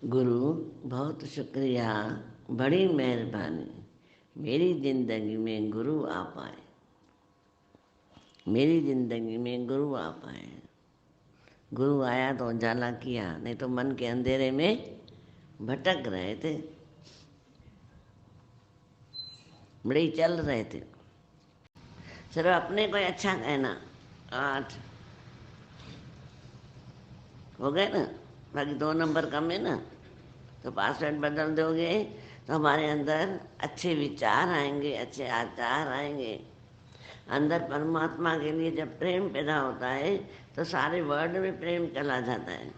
गुरु बहुत शुक्रिया, बड़ी मेहरबानी। मेरी ज़िंदगी में गुरु आ पाए, मेरी ज़िंदगी में गुरु आ पाए। गुरु आया तो उजाला किया, नहीं तो मन के अंधेरे में भटक रहे थे, बड़े चल रहे थे। सिर्फ अपने को अच्छा कहना। 8 हो गए ना, बाकी 2 नंबर कम है ना, तो पासवर्ड बदल दोगे तो हमारे अंदर अच्छे विचार आएंगे, अच्छे आचार आएंगे। अंदर परमात्मा के लिए जब प्रेम पैदा होता है तो सारे वर्ल्ड में प्रेम चला जाता है,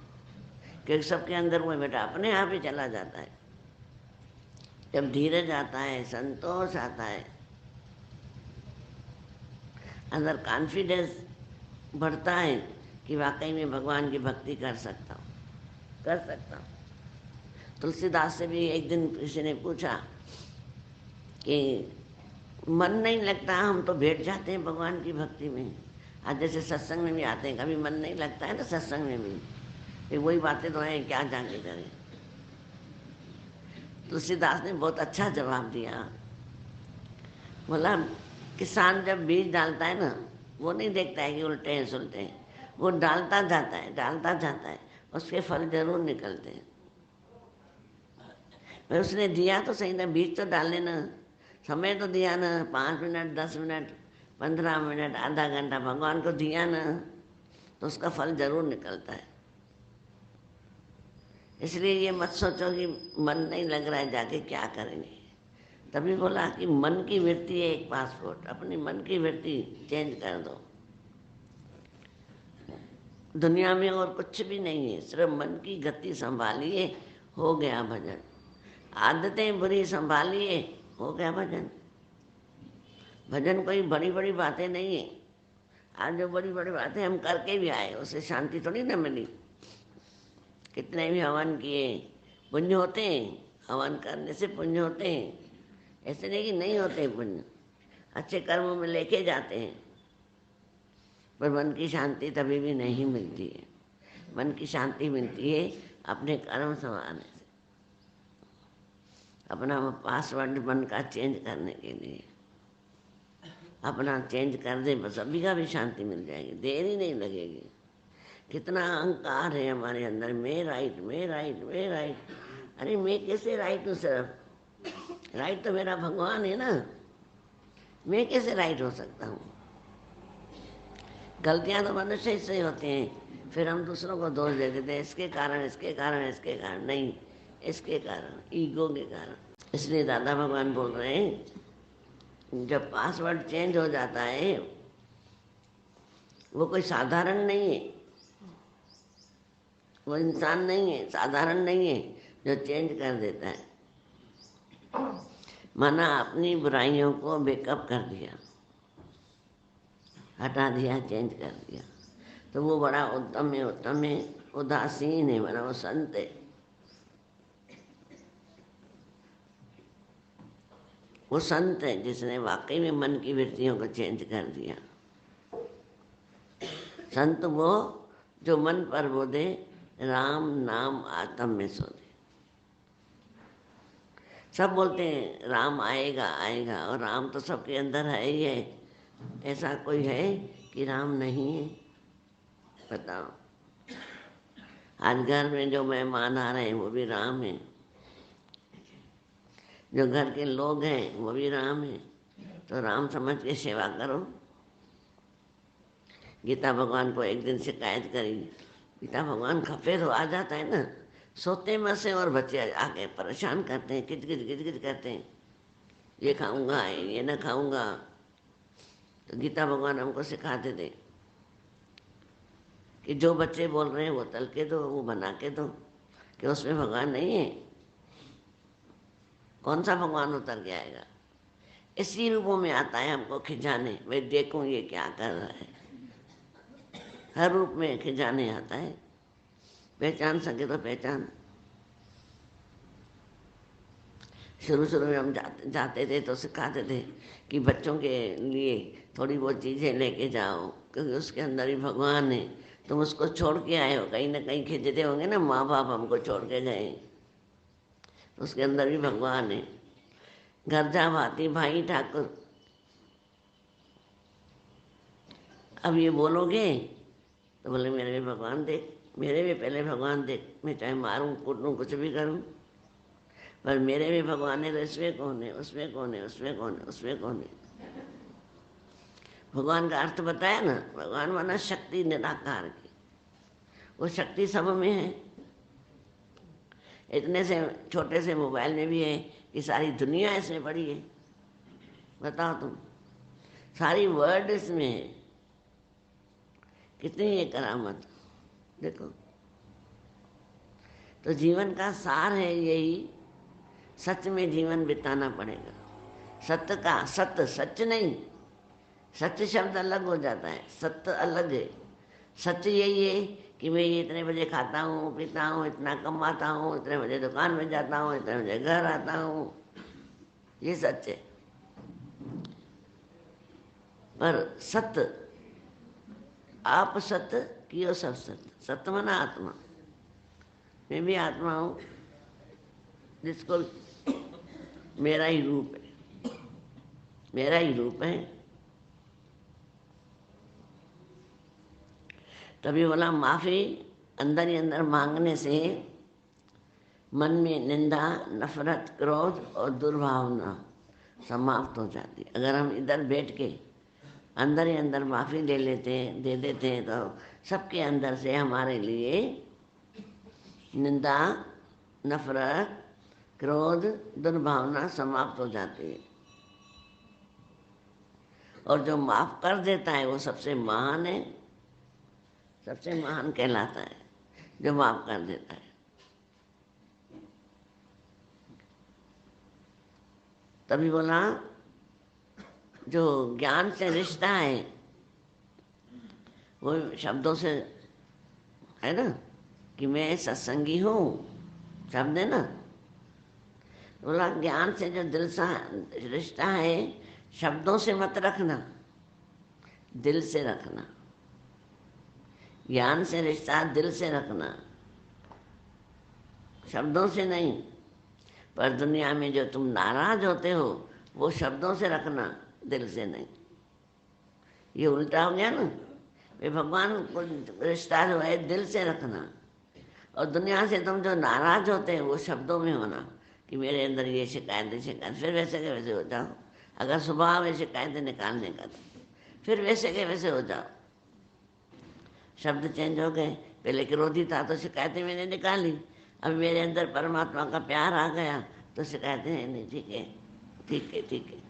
क्योंकि सबके अंदर वो बेटा अपने आप ही चला जाता है। जब धीरज आता है, संतोष आता है, अंदर कॉन्फिडेंस बढ़ता है कि वाकई में भगवान की भक्ति कर सकता हूँ। तुलसीदास से भी एक दिन किसी ने पूछा कि मन नहीं लगता, हम तो बैठ जाते हैं भगवान की भक्ति में। आज जैसे सत्संग में भी आते हैं, कभी मन नहीं लगता है ना सत्संग में भी, फिर वही बातें तो हैं, क्या जाके करें। तुलसीदास ने बहुत अच्छा जवाब दिया। बोला किसान जब बीज डालता है ना, वो नहीं देखता है कि उल्टे हैं सुलटे हैं, वो डालता जाता है, उसके फल जरूर निकलते हैं। पर उसने दिया तो सही ना, बीज तो डाल लेना, समय तो दिया ना, 5 मिनट 10 मिनट 15 मिनट आधा घंटा भगवान को दिया ना, तो उसका फल जरूर निकलता है। इसलिए ये मत सोचो कि मन नहीं लग रहा है, जाके क्या करेंगे। तभी बोला कि मन की वृत्ति है एक पासपोर्ट, अपनी मन की वृत्ति चेंज कर दो। दुनिया में और कुछ भी नहीं है, सिर्फ मन की गति संभालिए, हो गया भजन। आदतें बुरी संभालिए, हो गया भजन। भजन कोई बड़ी बड़ी बातें नहीं है। आज जो बड़ी बड़ी बातें हम करके भी आए, उससे शांति थोड़ी ना मिली। कितने भी हवन किए, पुण्य होते हैं, हवन करने से पुण्य होते हैं, ऐसे नहीं कि नहीं होते पुण्य, अच्छे कर्मों में लेके जाते हैं, पर मन की शांति तभी भी नहीं मिलती है। मन की शांति मिलती है अपने कर्म संभालने से, अपना पासवर्ड मन का चेंज करने के लिए। अपना चेंज कर दे, बस अभी का भी शांति मिल जाएगी, देर ही नहीं लगेगी। कितना अहंकार है हमारे अंदर, मैं राइट, मैं राइट, मैं राइट। अरे मैं कैसे राइट हूँ? सिर्फ राइट तो मेरा भगवान है ना, मैं कैसे राइट हो सकता हूँ? गलतियाँ तो मनुष्य से ही होती हैं, फिर हम दूसरों को दोष दे देते हैं, इसके कारण, इसके कारण, इसके कारण। नहीं, इसके कारण, ईगो के कारण। इसलिए दादा भगवान बोल रहे हैं, जब पासवर्ड चेंज हो जाता है, वो कोई साधारण नहीं है, वो इंसान नहीं है, साधारण नहीं है जो चेंज कर देता है। माना अपनी बुराइयों को बेकअप कर दिया, हटा दिया, चेंज कर दिया, तो वो बड़ा उत्तम है, उत्तम है। उदासीन है, बड़ा वो संत है। वो संत है जिसने वाकई में मन की वृत्तियों को चेंज कर दिया। संत वो जो मन पर बोले राम नाम आत्म में सोधे। सब बोलते हैं राम आएगा आएगा, और राम तो सबके अंदर है ही है। ऐसा कोई है कि राम नहीं है? बताओ। आज घर में जो मेहमान आ रहे हैं वो भी राम है, जो घर के लोग हैं वो भी राम है। तो राम समझ के सेवा करो। गीता भगवान को एक दिन शिकायत करी, गीता भगवान खफे तो आ जाता है ना, सोते में से और बच्चे आके परेशान करते हैं, किच किच किच किच करते हैं, ये खाऊंगा, ये ना खाऊंगा। तो गीता भगवान हमको सिखाते थे कि जो बच्चे बोल रहे हैं वो तल के दो, वो बना के दो, कि उसमें भगवान नहीं है। कौन सा भगवान उतर के आएगा? इसी रूपों में आता है हमको खिंचाने, मैं देखूं ये क्या कर रहा है। हर रूप में खिंचाने आता है। पहचान सके तो पहचान। शुरू में हम जाते थे तो सिखाते थे कि बच्चों के लिए थोड़ी बहुत चीज़ें लेके जाओ, क्योंकि उसके अंदर ही भगवान है। तुम उसको छोड़ के आए हो, कहीं ना कहीं खिंचते होंगे ना, माँ बाप हमको छोड़ के गए, उसके अंदर भी भगवान है। घर जा भाती भाई ठाकुर। अब ये बोलोगे तो बोले मेरे भी भगवान देख, मेरे भी पहले भगवान देख, मैं चाहे मारूं कूटूं कुछ भी करूं, पर मेरे भी भगवान है तो इसमें कौन है, उसमें कौन है, उसमें कौन है, उसमें कौन है। भगवान का अर्थ बताया ना, भगवान माना शक्ति निराकार की, वो शक्ति सब में है। इतने से छोटे से मोबाइल में भी है कि सारी दुनिया इसमें पड़ी है। बताओ तुम, सारी वर्ल्ड इसमें है। कितनी ये करामत देखो। तो जीवन का सार है यही, सच में जीवन बिताना पड़ेगा। सत्य का सत्य, सच नहीं, सत्य शब्द अलग हो जाता है, सत्य अलग है। सत्य यही है कि मैं ये इतने बजे खाता हूँ पीता हूँ, इतना कमाता हूँ, इतने बजे दुकान में जाता हूँ, इतने बजे घर आता हूँ, ये सच है। पर सत्य, आप सत्य कियो सब सत्य। सत्य माना आत्मा, मैं भी आत्मा हूँ जिसको मेरा ही रूप है, मेरा ही रूप है। तभी बोला माफी अंदर ही अंदर मांगने से मन में निंदा, नफरत, क्रोध और दुर्भावना समाप्त हो जाती। अगर हम इधर बैठ के अंदर ही अंदर माफी ले लेते, दे देते हैं तो सबके अंदर से हमारे लिए निंदा, नफरत, क्रोध, दुर्भावना समाप्त हो जाती है। और जो माफ कर देता है वो सबसे महान है, सबसे महान कहलाता है जो माफ कर देता है। तभी बोला जो ज्ञान से रिश्ता है वो शब्दों से है ना, कि मैं सत्संगी हूँ, शब्द है ना। बोला ज्ञान से जो दिल सा रिश्ता है, शब्दों से मत रखना, दिल से रखना। ज्ञान से रिश्ता दिल से रखना, शब्दों से नहीं। पर दुनिया में जो तुम नाराज होते हो वो शब्दों से रखना, दिल से नहीं। ये उल्टा हो गया ना। वे भगवान को रिश्ता जो है दिल से रखना, और दुनिया से तुम जो नाराज होते हैं वो शब्दों में होना कि मेरे अंदर ये शिकायत है, शिकायत। फिर वैसे के वैसे हो जाओ। अगर स्वभाव है शिकायतें निकालने का तो फिर वैसे के वैसे हो जाओ। शब्द चेंज हो गए, पहले क्रोधी था तो शिकायतें मैंने निकाली, अब मेरे अंदर परमात्मा का प्यार आ गया तो शिकायतें नहीं। ठीक है, ठीक है, ठीक है।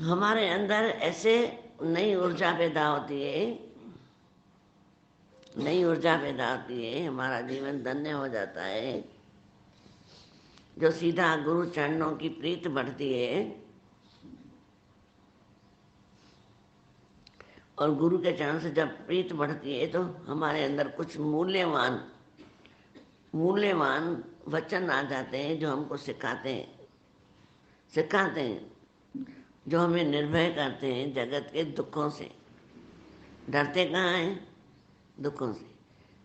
हमारे अंदर ऐसे नई ऊर्जा पैदा होती है, नई ऊर्जा पैदा होती है, हमारा जीवन धन्य हो जाता है। जो सीधा गुरु चरणों की प्रीत बढ़ती है, और गुरु के चरण से जब प्रीत बढ़ती है तो हमारे अंदर कुछ मूल्यवान वचन आ जाते हैं जो हमको सिखाते हैं, जो हमें निर्भय करते हैं जगत के दुखों से। डरते कहाँ हैं? दुखों से।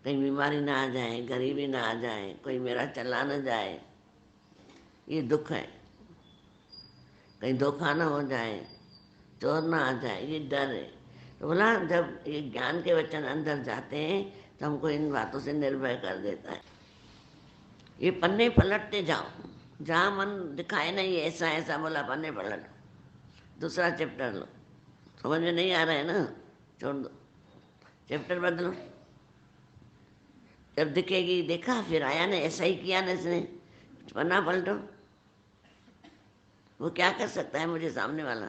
कहीं बीमारी ना आ जाए, गरीबी ना आ जाए, कोई मेरा चला ना जाए, ये दुख है। कहीं धोखा ना हो जाए, चोर ना आ जाए, ये डर है। तो बोला जब ये ज्ञान के वचन अंदर जाते हैं तो हमको इन बातों से निर्भय कर देता है। ये पन्ने पलटते जाओ, जहाँ मन दिखाए नहीं ऐसा ऐसा बोला पन्ने पलट, दूसरा चैप्टर लो। समझ में नहीं आ रहा है ना, छोड़ दो, चैप्टर बदलो। जब दिखेगी देखा, फिर आया ना ऐसा ही किया ना इसने, पन्ना पलटो। वो क्या कर सकता है मुझे सामने वाला?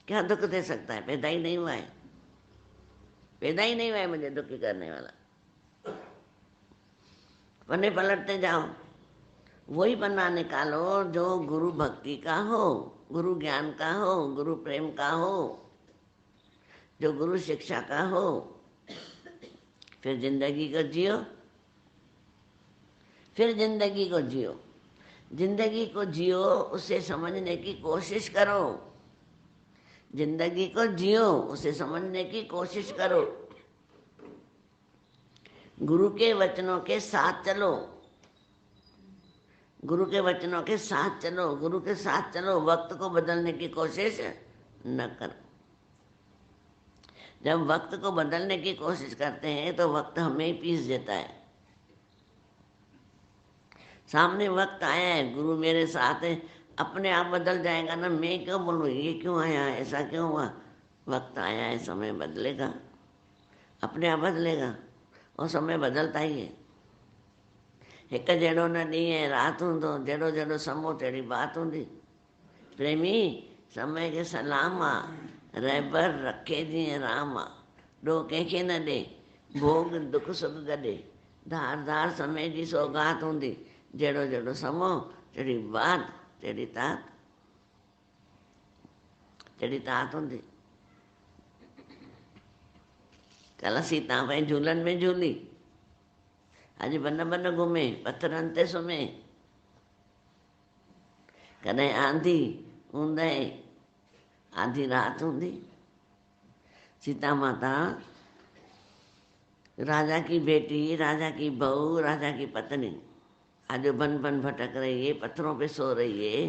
क्या दुख दे सकता है? पैदा ही नहीं हुआ है, पैदा ही नहीं हुआ है मुझे दुखी करने वाला। पन्ने पलटते जाओ, वही पन्ना निकालो जो गुरु भक्ति का हो, गुरु ज्ञान का हो, गुरु प्रेम का हो, जो गुरु शिक्षा का हो। फिर जिंदगी को जियो, फिर जिंदगी को जियो, जिंदगी को जियो, उसे समझने की कोशिश करो। जिंदगी को जियो, उसे समझने की कोशिश करो। गुरु के वचनों के साथ चलो, गुरु के वचनों के साथ चलो, गुरु के साथ चलो, वक्त को बदलने की कोशिश न करो। जब वक्त को बदलने की कोशिश करते हैं तो वक्त हमें ही पीस देता है। सामने वक्त आया है, गुरु मेरे साथ है, अपने आप बदल जाएगा ना। मैं क्यों बोलूँ ये क्यों आया, ऐसा क्यों हुआ? वक्त आया है, समय बदलेगा, अपने आप बदलेगा, और समय बदलता ही है। एक जड़ो न डी है रात हूँ तो जड़ो जड़ो समो तेरी बात हूंदी। प्रेमी समय के सलामा, रहबर रखे जीअं रामा। ॾो कंहिंखे न ॾे, भोग दुख सुख गॾे। धार धार समय जी सौगात हूंदी। जहिड़ो जहिड़ो समो जहिड़ी बात जहिड़ी तात, जहिड़ी तात हूंदी। कल्ह सीता पई झूलनि में झूली, अॼु बन बन घुमे, पथरनि ते सुम्हे। कॾहिं आंधी ऊंदहि, आधी रात हूंदी। सीता माता राजा की बेटी, राजा की बहू, राजा की पत्नी, आज बन बन भटक रही है, पत्थरों पे सो रही है।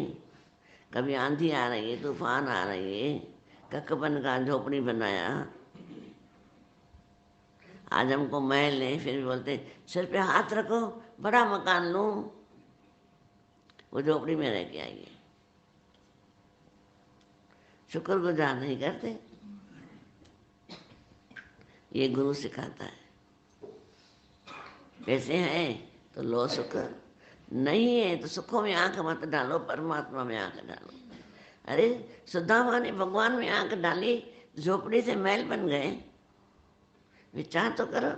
कभी आंधी आ रही है, तूफान आ रही है, ककबन का झोपड़ी बनाया। आज हमको महल है, फिर भी बोलते सिर पे हाथ रखो, बड़ा मकान लूं। वो झोपड़ी में रह के आई है, शुक्रगुजार नहीं करते। ये गुरु सिखाता है। पैसे हैं तो लो सुख, नहीं है तो सुखों में आंख मत डालो, परमात्मा में आंख डालो। अरे सुदामा ने भगवान में आंख डाली, झोपड़ी से महल बन गए। विचार तो करो।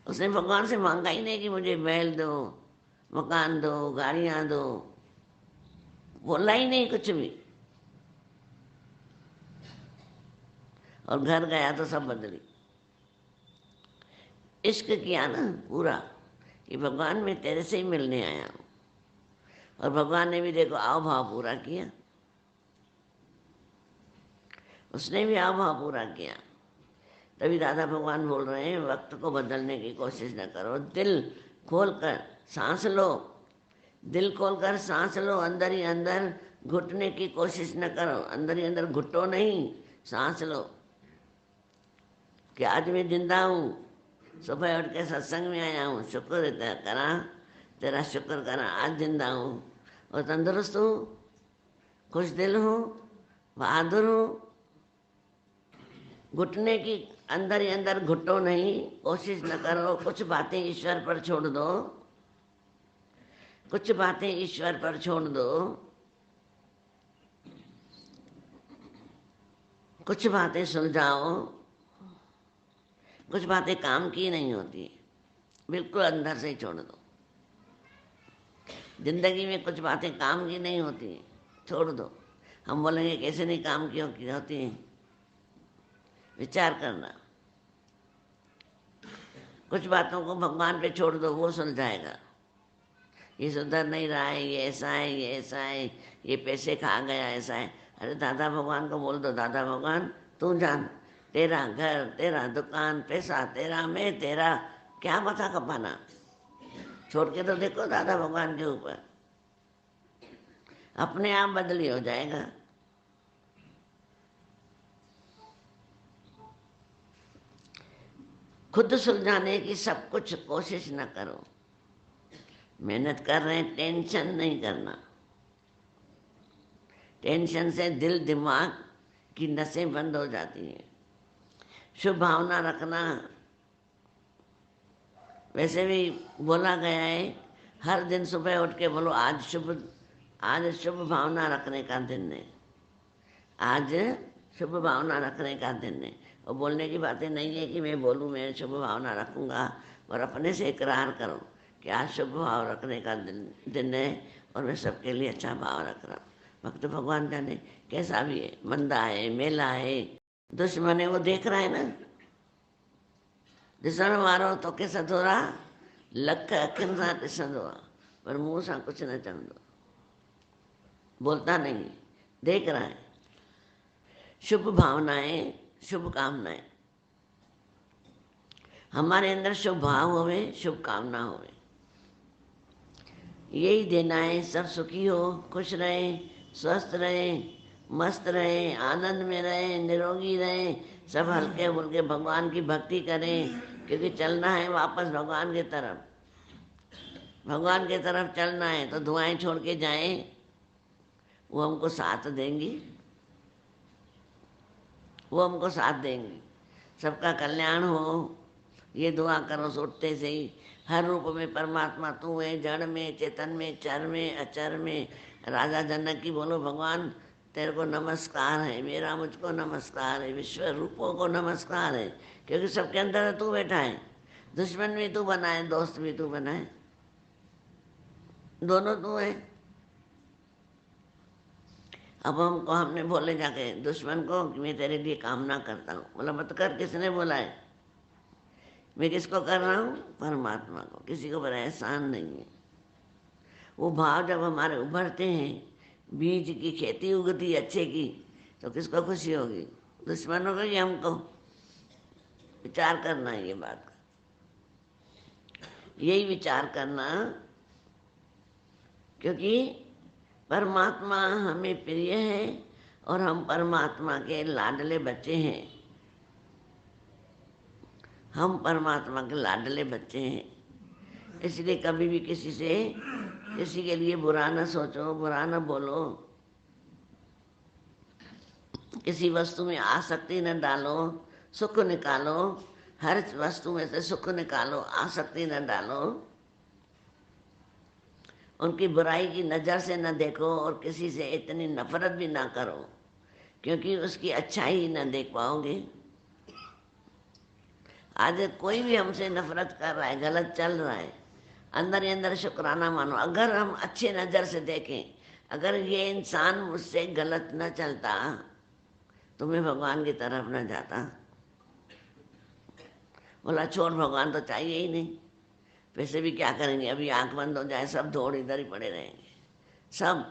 उसने भगवान से मांगा ही नहीं कि मुझे महल दो, मकान दो, गाड़ियां दो, बोला ही नहीं कुछ भी। और घर गया तो सब बदली। इश्क किया ना पूरा कि भगवान मैं तेरे से ही मिलने आया हूँ, और भगवान ने भी देखो आओ भाव पूरा किया। उसने भी आओ भाव पूरा किया। तभी दादा भगवान बोल रहे हैं वक्त को बदलने की कोशिश न करो, दिल खोल कर सांस लो, दिल खोल कर सांस लो, अंदर ही अंदर घुटने की कोशिश न करो, अंदर ही अंदर घुटो नहीं, सांस लो कि आज मैं जिंदा हूँ, सुबह उठ के सत्संग में आया हूँ, शुक्र करा, तेरा शुक्र करा, आज जिंदा हूँ और तंदुरुस्त हूँ, खुश दिल हूँ, बहादुर हूँ। घुटने की अंदर ही अंदर घुटो नहीं, कोशिश न करो। कुछ बातें ईश्वर पर छोड़ दो, कुछ बातें ईश्वर पर छोड़ दो, कुछ बातें सुलझाओ। कुछ बातें काम की नहीं होती, बिल्कुल अंदर से ही छोड़ दो। जिंदगी में कुछ बातें काम की नहीं होती, छोड़ दो। हम बोलेंगे कैसे नहीं काम की होती, विचार करना। कुछ बातों को भगवान पे छोड़ दो, वो सुलझाएगा। ये सुधर नहीं रहा है, ये ऐसा है, ये ऐसा है, ये पैसे खा गया, ऐसा है। अरे दादा भगवान को बोल दो, दादा भगवान तू जान, तेरा घर, तेरा दुकान, पैसा तेरा, मैं तेरा, क्या माथा खपाना। छोड़ के तो देखो दादा भगवान के ऊपर, अपने आप बदली हो जाएगा। खुद सुलझाने की सब कुछ कोशिश न करो। मेहनत कर रहे हैं, टेंशन नहीं करना। टेंशन से दिल दिमाग की नसें बंद हो जाती हैं। शुभ भावना रखना, वैसे भी बोला गया है हर दिन सुबह उठ के बोलो आज शुभ भावना रखने का दिन है, आज शुभ भावना रखने का दिन है। और बोलने की बातें नहीं है कि मैं बोलूँ मैं शुभ भावना रखूँगा, और अपने से इकरार करो कि आज शुभ भाव रखने का दिन है और मैं सबके लिए अच्छा भाव रख रहा हूँ। भक्त भगवान जाने कैसा भी है, मंदा है, मेला है, दुश्मन है, वो देख रहा है ना। ॾिसण वारो तोखे सधोरा लख अखियुनि सां ॾिसंदो आहे, पर मुंहुं सां कुझु न चवंदो, बोलता नहीं, देख रहा है। शुभ भावनाएं, शुभ कामनाएं, हमारे अंदर शुभ भाव होवे, शुभ कामना होवे। यही देना है। सब सुखी हो, खुश रहे, स्वस्थ रहे, मस्त रहे, आनंद में रहे, निरोगी रहे, सब हल्के फुल्के भगवान की भक्ति करें, क्योंकि चलना है वापस भगवान की तरफ। भगवान की तरफ चलना है तो दुआएं छोड़ के जाएं, वो हमको साथ देंगी, वो हमको साथ देंगी। सबका कल्याण हो, ये दुआ करो उठते से ही। हर रूप में परमात्मा तू है, जड़ में, चेतन में, चर में, अचर में। राजा जनक की बोलो भगवान तेरे को नमस्कार है, मेरा मुझको नमस्कार है, विश्व रूपों को नमस्कार है, क्योंकि सबके अंदर तू बैठा है। दुश्मन भी तू बनाए, दोस्त भी तू बनाए, दोनों तू है। अब हमने बोले जाके दुश्मन को कि मैं तेरे लिए कामना करता हूँ। बोला मत कर। किसने बोला है? मैं किसको कर रहा हूँ? परमात्मा को। किसी को बड़ा एहसान नहीं है। वो भाव जब हमारे उभरते हैं, बीज की खेती उगती अच्छे की, तो किसको खुशी होगी? दुश्मनों को ही हमको विचार करना है ये बात का। यही विचार करना, क्योंकि परमात्मा हमें प्रिय है और हम परमात्मा के लाडले बच्चे हैं। हम परमात्मा के लाडले बच्चे हैं, इसलिए कभी भी किसी के लिए बुरा न सोचो, बुरा न बोलो, किसी वस्तु में आसक्ति न डालो, सुख निकालो। हर वस्तु में से सुख निकालो, आसक्ति न डालो। उनकी बुराई की नज़र से न देखो और किसी से इतनी नफरत भी ना करो, क्योंकि उसकी अच्छाई ही न देख पाओगे। आज कोई भी हमसे नफरत कर रहा है, गलत चल रहा है, अंदर ही अंदर शुक्राना मानो। अगर हम अच्छे नज़र से देखें, अगर ये इंसान मुझसे गलत न चलता तो मैं भगवान की तरफ न जाता। बोला छोड़, भगवान तो चाहिए ही नहीं, वैसे भी क्या करेंगे, अभी आंख बंद हो जाए सब दौड़ इधर ही पड़े रहेंगे। सब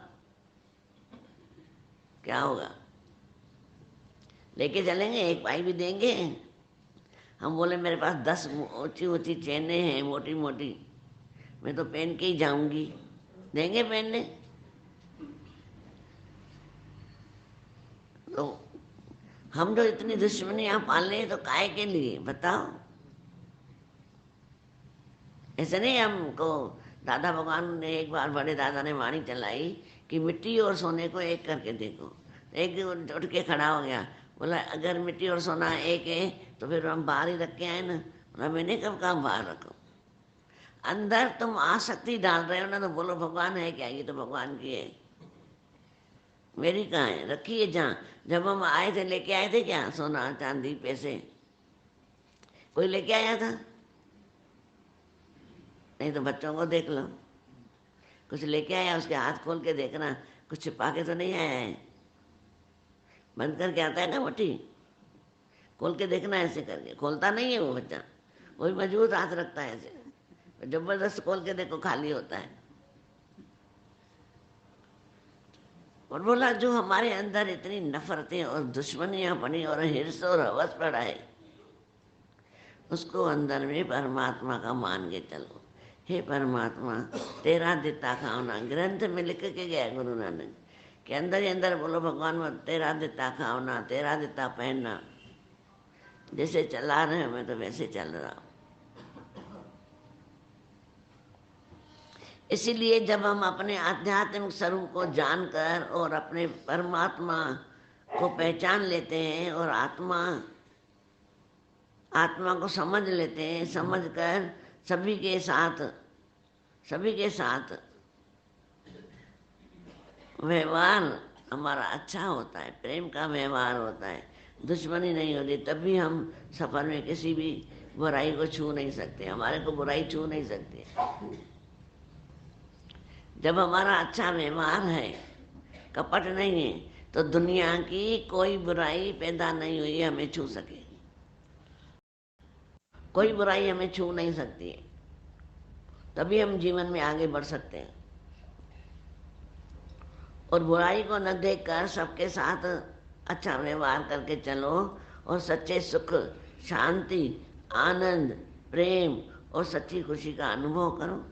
क्या होगा? लेके चलेंगे, एक पाई भी देंगे। हम बोले मेरे पास 10 ऊंची ऊंची चेनें हैं, मोटी मोटी, मैं तो पहन के ही जाऊंगी। देंगे पहनने? तो हम जो इतनी दुश्मनियां पाल रहे तो काहे के लिए बताओ? ऐसे नहीं। हमको दादा भगवान ने एक बार, बड़े दादा ने वाणी चलाई कि मिट्टी और सोने को एक करके देखो। एक उठ के खड़ा हो गया, बोला अगर मिट्टी और सोना एक है तो फिर हम बाहर ही रख के आए ना। बोला मैंने कब कहा बाहर रखो? अंदर तुम आसक्ति डाल रहे हो ना, तो बोलो भगवान है क्या? ये तो भगवान की है, मेरी कहाँ है? रखी है जहाँ। जब हम आए थे, लेके आए थे क्या सोना चांदी पैसे? कोई लेके आया था? नहीं तो बच्चों को देख लो, कुछ लेके आया उसके हाथ खोल के देखना, कुछ छिपा के तो नहीं आया है। बंद करके आता है ना मुट्ठी, खोल के देखना ऐसे करके। खोलता नहीं है वो बच्चा, वो भी मजबूत हाथ रखता है ऐसे, जबरदस्त खोल के देखो खाली होता है। और बोला जो हमारे अंदर इतनी नफरतें और दुश्मनियां बनी और हिर्स और हवस पड़ा है, उसको अंदर में परमात्मा का मान के चलो। हे परमात्मा तेरा दिता खाओना, ग्रंथ में लिख के गया गुरु नानक के। अंदर ही अंदर बोलो भगवान तेरा दिता खाओना, तेरा दिता पहनना। जैसे चला रहे हैं मैं तो वैसे चल रहा हूँ। इसीलिए जब हम अपने आध्यात्मिक स्वरूप को जानकर और अपने परमात्मा को पहचान लेते हैं और आत्मा को समझ लेते हैं, समझकर सभी के साथ व्यवहार हमारा अच्छा होता है, प्रेम का व्यवहार होता है, दुश्मनी नहीं होती, तभी हम सफर में किसी भी बुराई को छू नहीं सकते। हमारे को बुराई छू नहीं सकती। जब हमारा अच्छा व्यवहार है, कपट नहीं है, तो दुनिया की कोई बुराई पैदा नहीं हुई हमें छू सके। कोई बुराई हमें छू नहीं सकती है, तभी हम जीवन में आगे बढ़ सकते हैं। और बुराई को न देखकर सबके साथ अच्छा व्यवहार करके चलो और सच्चे सुख, शांति, आनंद, प्रेम और सच्ची खुशी का अनुभव करो।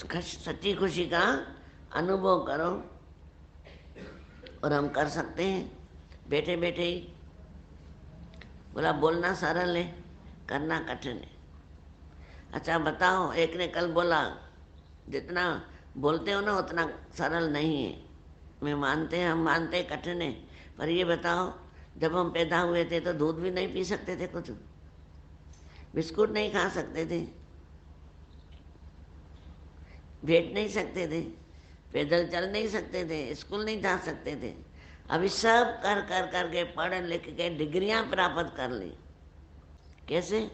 सच्ची खुशी का अनुभव करो। और हम कर सकते हैं बैठे बैठे ही। बोला बोलना सरल है, करना कठिन है। अच्छा बताओ, एक ने कल बोला जितना बोलते हो ना उतना सरल नहीं है। मैं मानते हैं, हम मानते हैं कठिन है, पर ये बताओ जब हम पैदा हुए थे तो दूध भी नहीं पी सकते थे, कुछ बिस्कुट नहीं खा सकते थे, बैठ नहीं सकते थे, पैदल चल नहीं सकते थे, स्कूल नहीं जा सकते थे। अभी सब कर कर करके पढ़ लिख के डिग्रियां प्राप्त कर ली। कैसे?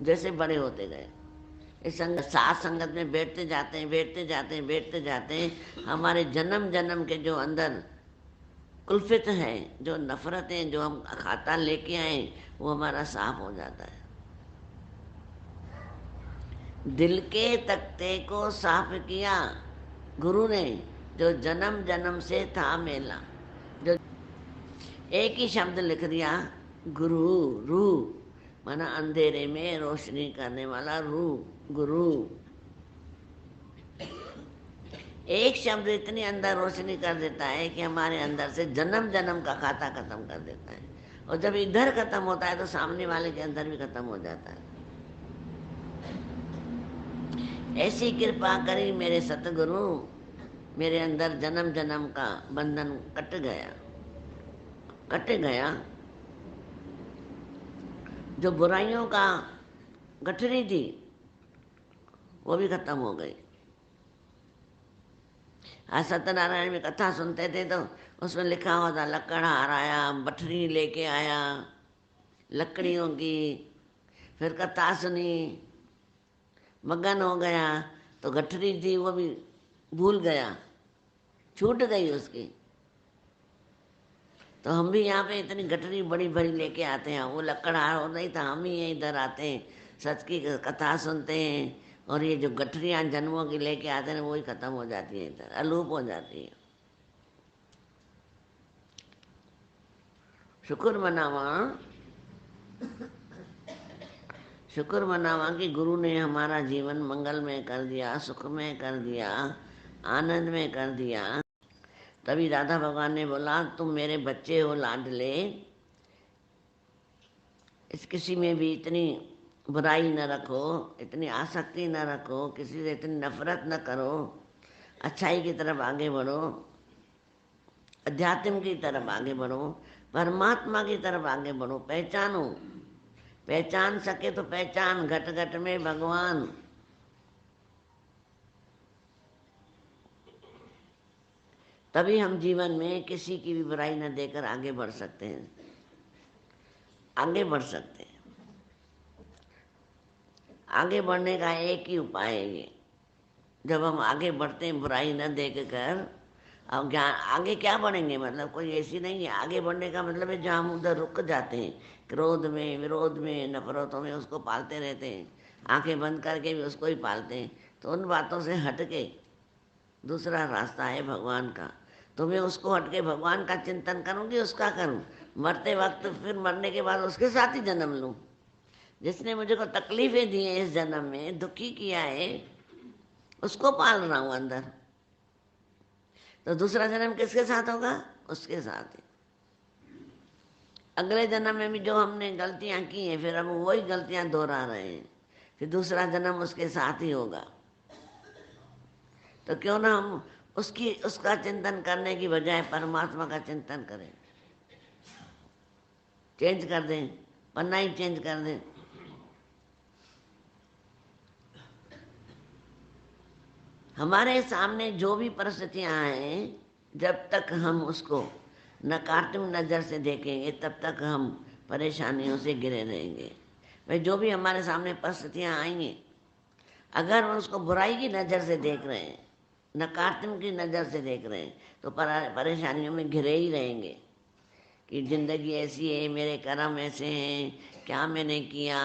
जैसे बड़े होते गए। इस साथ संगत में बैठते जाते हैं, बैठते जाते हैं, बैठते जाते हैं। हमारे जन्म जन्म के जो अंदर कुल्फित है, जो नफरतें जो हम खाता लेके आए, वो हमारा साफ हो जाता है। दिल के तख्ते को साफ किया गुरु ने, जो जन्म जन्म से था मेला। जो एक ही शब्द लिख दिया, गुरु, रू, माना अंधेरे में रोशनी करने वाला रू, गुरु। एक शब्द इतनी अंदर रोशनी कर देता है कि हमारे अंदर से जन्म जन्म का खाता खत्म कर देता है। और जब इधर खत्म होता है तो सामने वाले के अंदर भी खत्म हो जाता है। ऐसी कृपा करी मेरे सतगुरु, मेरे अंदर जन्म जन्म का बंधन कट गया, कट गया। जो बुराइयों का गठरी थी वो भी खत्म हो गई। आज सत्यनारायण में कथा सुनते थे तो उसमें लिखा हुआ था लकड़हार आया, बठरी लेके आया लकड़ियों की। फिर कथा सुनी, मगन हो गया, तो गठरी थी वो भी भूल गया, छूट गई उसकी। तो हम भी यहाँ पे इतनी गठरी बड़ी बड़ी लेके आते हैं। वो लकड़हार हो नहीं था, हम ही इधर आते हैं, सच की कथा सुनते हैं, और ये जो गठरियाँ जन्मों की लेके आते हैं वही खत्म हो जाती है, इधर अलूप हो जाती है। शुक्र मनावा, शुक्र मनावा कि गुरु ने हमारा जीवन मंगलमय कर दिया, सुखमय कर दिया, आनंद में कर दिया। तभी राधा भगवान ने बोला तुम मेरे बच्चे हो लाडले, इस किसी में भी इतनी बुराई न रखो, इतनी आसक्ति न रखो, किसी से इतनी नफरत न करो, अच्छाई की तरफ आगे बढ़ो, अध्यात्म की तरफ आगे बढ़ो, परमात्मा की तरफ आगे बढ़ो, पहचानो। पहचान सके तो पहचान घट घट में भगवान। तभी हम जीवन में किसी की भी बुराई न देकर आगे बढ़ सकते हैं, आगे बढ़ सकते हैं। आगे बढ़ने का एक ही उपाय है ये। जब हम आगे बढ़ते हैं बुराई न देख कर, अब ज्ञान आगे क्या बढ़ेंगे, मतलब कोई ऐसी नहीं है। आगे बढ़ने का मतलब है जहाँ हम उधर रुक जाते हैं, क्रोध में, विरोध में, नफरतों में, उसको पालते रहते हैं, आंखें बंद करके भी उसको ही पालते हैं। तो उन बातों से हट के दूसरा रास्ता है भगवान का। तो मैं उसको हट के भगवान का चिंतन करूँगी, उसका करूँ, मरते वक्त फिर मरने के बाद उसके साथ ही जन्म लूँ। जिसने मुझे को तकलीफें दी हैं इस जन्म में, दुखी किया है, उसको पाल रहा हूँ अंदर। तो दूसरा जन्म किसके साथ होगा? उसके साथ ही। अगले जन्म में भी जो हमने गलतियां की हैं, फिर हम वही गलतियां दोहरा रहे हैं, फिर दूसरा जन्म उसके साथ ही होगा। तो क्यों ना हम उसका चिंतन करने की बजाय परमात्मा का चिंतन करें, चेंज कर दें, पन्ना ही चेंज कर दें। हमारे सामने जो भी परिस्थितियां हैं, जब तक हम उसको नकारात्मक नज़र से देखेंगे तब तक हम परेशानियों से घिरे रहेंगे। भाई जो भी हमारे सामने परिस्थितियां आएंगी, अगर हम उसको बुराई की नज़र से देख रहे हैं, नकारात्मक की नज़र से देख रहे हैं, तो परेशानियों में घिरे ही रहेंगे कि ज़िंदगी ऐसी है, मेरे कर्म ऐसे हैं, क्या मैंने किया,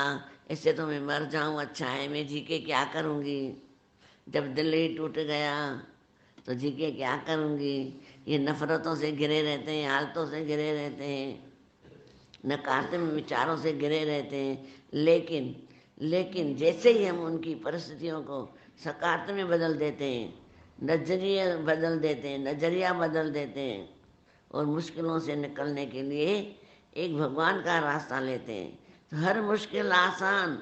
इससे तो मैं मर जाऊं, अच्छा है, मैं जी के क्या करूँगी, जब दिल ही टूट गया तो जी के क्या करूँगी। ये नफरतों से घिरे रहते हैं, हालतों से घिरे रहते हैं, नकारात्मक विचारों से घिरे रहते हैं। लेकिन जैसे ही हम उनकी परिस्थितियों को सकारात्मक में बदल देते हैं, नजरिया बदल देते हैं, नजरिया बदल देते हैं और मुश्किलों से निकलने के लिए एक भगवान का रास्ता लेते हैं। तो हर मुश्किल आसान,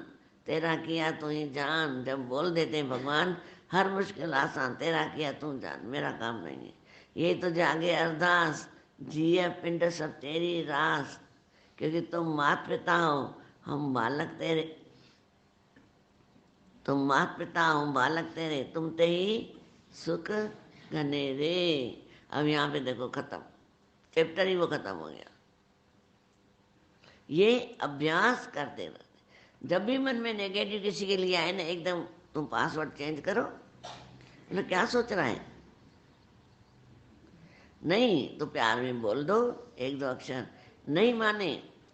तेरा किया तू ही जान, जब बोल देते हैं भगवान हर मुश्किल आसान, तेरा किया तू जान, मेरा काम नहीं है। ये तो जागे अरदास, जिए पिंड सब तेरी रास, क्योंकि तुम माता पिता हो, हम बालक तेरे, तुम माता पिता हो बालक तेरे, तुम ते ही सुख घने रे। अब यहाँ पे देखो खत्म, चैप्टर ही वो खत्म हो गया। ये अभ्यास करते रहते। जब भी मन में नेगेटिव किसी के लिए आए ना, एकदम तुम पासवर्ड चेंज करो, मतलब क्या सोच रहा है, नहीं तो प्यार में बोल दो एक दो अक्षर, नहीं माने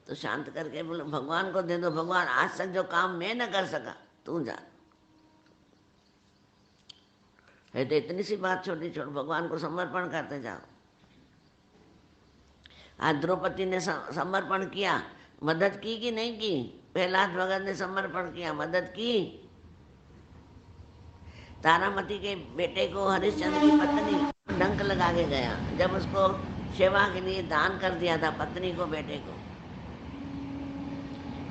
तो शांत करके बोलो भगवान को दे दो, भगवान आज तक जो काम मैं न कर सका तू जा। है तो इतनी सी बात, छोटी छोटी, भगवान को समर्पण करते जाओ। आज द्रौपदी ने समर्पण किया, मदद की कि नहीं की? प्रहलाद भगत ने समर्पण किया, मदद की। तारामती के बेटे को हरिश्चंद्र की पत्नी डंक लगा के गया, जब उसको सेवा के लिए दान कर दिया था पत्नी को, बेटे को,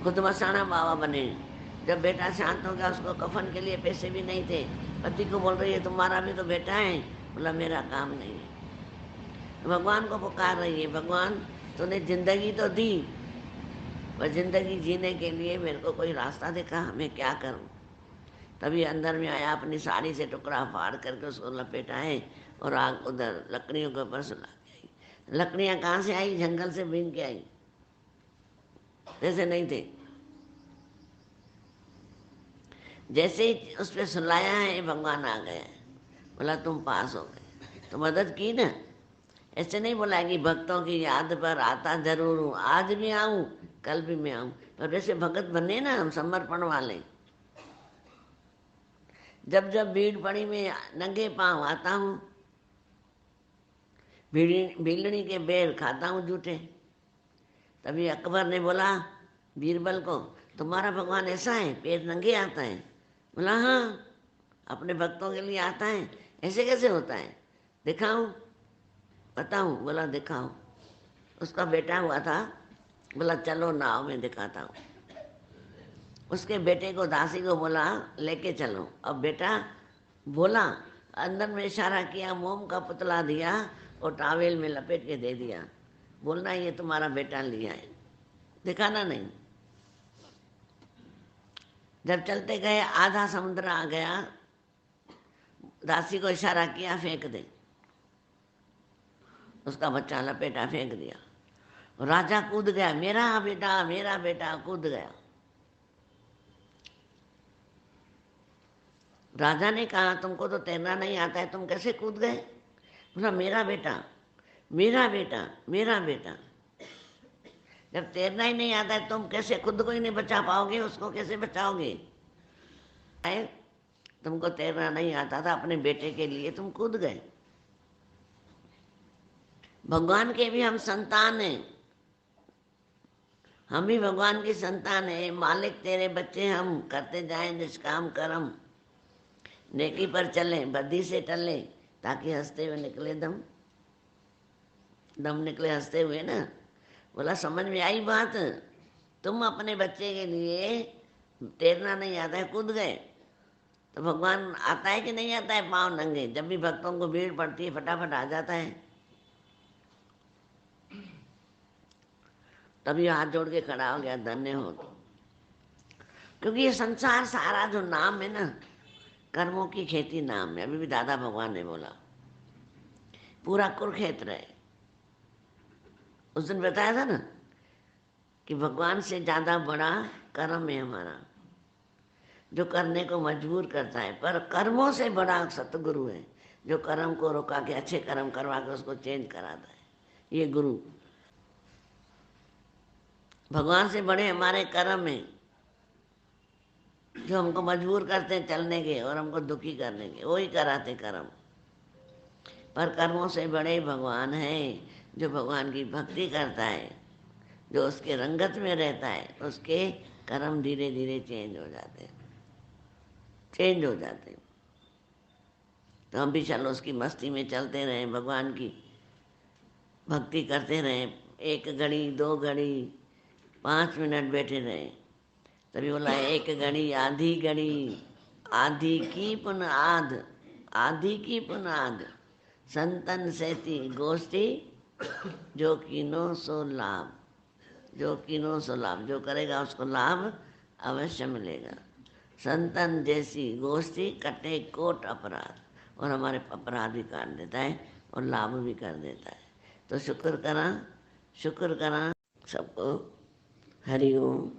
खुद मसाना बाबा बने। जब बेटा शांत हो गया, उसको कफन के लिए पैसे भी नहीं थे, पति को बोल रही है तुम्हारा भी तो बेटा है, बोला मेरा काम नहीं है। भगवान को पुकार रही है, भगवान तूने जिंदगी तो दी, पर जिंदगी जीने के लिए मेरे को कोई रास्ता दिखा, मैं क्या करूं? तभी अंदर में आया, अपनी साड़ी से टुकड़ा फाड़ करके उसको लपेटा है और आग उधर लकड़ियों के ऊपर सुला के आई। लकड़ियां कहाँ से आई? जंगल से बीन के आई, जैसे नहीं थे। जैसे ही उस पर सुलाया है भगवान आ गए, बोला तुम पास हो गए, तो मदद की ना। ऐसे नहीं बोला कि भक्तों की याद पर आता जरूर हूँ, आज भी आऊँ कल भी मैं आऊँ, पर जैसे भगत बने ना हम समर्पण वाले, जब जब भीड़ पड़ी में नंगे पांव आता हूँ, भीलनी के बेर खाता हूँ जूठे। तभी अकबर ने बोला बीरबल को, तुम्हारा भगवान ऐसा है, पैर नंगे आता है? बोला हाँ, अपने भक्तों के लिए आता है। ऐसे कैसे होता है, दिखाऊं? बताऊं? बोला दिखाओ। उसका बेटा हुआ था, बोला चलो नाव में दिखाता हूँ। उसके बेटे को, दासी को बोला लेके चलो। अब बेटा बोला, अंदर में इशारा किया, मोम का पुतला दिया और टावेल में लपेट के दे दिया, बोलना ये तुम्हारा बेटा लिया है, दिखाना नहीं। जब चलते गए आधा समुद्र आ गया, दासी को इशारा किया फेंक दे, उसका बच्चा लपेटा फेंक दिया। राजा कूद गया, मेरा बेटा मेरा बेटा, कूद गया। राजा ने कहा तुमको तो तैरना नहीं आता है, तुम कैसे कूद गए? बोला मेरा बेटा मेरा बेटा मेरा बेटा। जब तैरना ही नहीं आता है, तुम कैसे, खुद को ही नहीं बचा पाओगे, उसको कैसे बचाओगे? तुमको तैरना नहीं आता था, अपने बेटे के लिए तुम कूद गए। भगवान के भी हम संतान हैं, हम भी भगवान की संतान है। मालिक तेरे बच्चे हम, करते जाएं निष्काम कर्म, नेकी पर चलें बद्दी से टले, ताकि हंसते हुए निकले दम, दम निकले हंसते हुए ना। बोला समझ में आई बात? तुम अपने बच्चे के लिए तैरना नहीं आता है, कूद गए, तो भगवान आता है कि नहीं आता है पाँव नंगे? जब भी भक्तों को भीड़ पड़ती है फटाफट आ जाता है। तभी हाथ जोड़ के खड़ा हो गया, धन्य हो। क्योंकि ये संसार सारा जो नाम है ना, कर्मों की खेती नाम है। अभी भी दादा भगवान ने बोला पूरा कुरुक्षेत्र है। उस दिन बताया था ना कि भगवान से ज्यादा बड़ा कर्म है हमारा, जो करने को मजबूर करता है। पर कर्मों से बड़ा सतगुरु है, जो कर्म को रोका के अच्छे कर्म करवा के उसको चेंज कराता है। ये गुरु भगवान से बड़े हमारे कर्म हैं, जो हमको मजबूर करते हैं चलने के और हमको दुखी करने के, वही कराते कर्म। पर कर्मों से बड़े भगवान हैं, जो भगवान की भक्ति करता है, जो उसके रंगत में रहता है, उसके कर्म धीरे धीरे चेंज हो जाते हैं, चेंज हो जाते हैं। तो हम भी चलो उसकी मस्ती में चलते रहें, भगवान की भक्ति करते रहें, 1 घड़ी 2 घड़ी 5 मिनट बैठे रहें। तभी बोला 1 घड़ी आधी घड़ी, आधी की पुन आध, आधी की पुन आध, संतन सहती गोष्ठी, जो कीनो सो लाभ, जो कीनो सो लाभ, जो करेगा उसको लाभ अवश्य मिलेगा। संतन जैसी गोष्ठी कटे कोट अपराध, और हमारे अपराध भी काट देता है और लाभ भी कर देता है। तो शुक्र करा सबको। हरि ओम।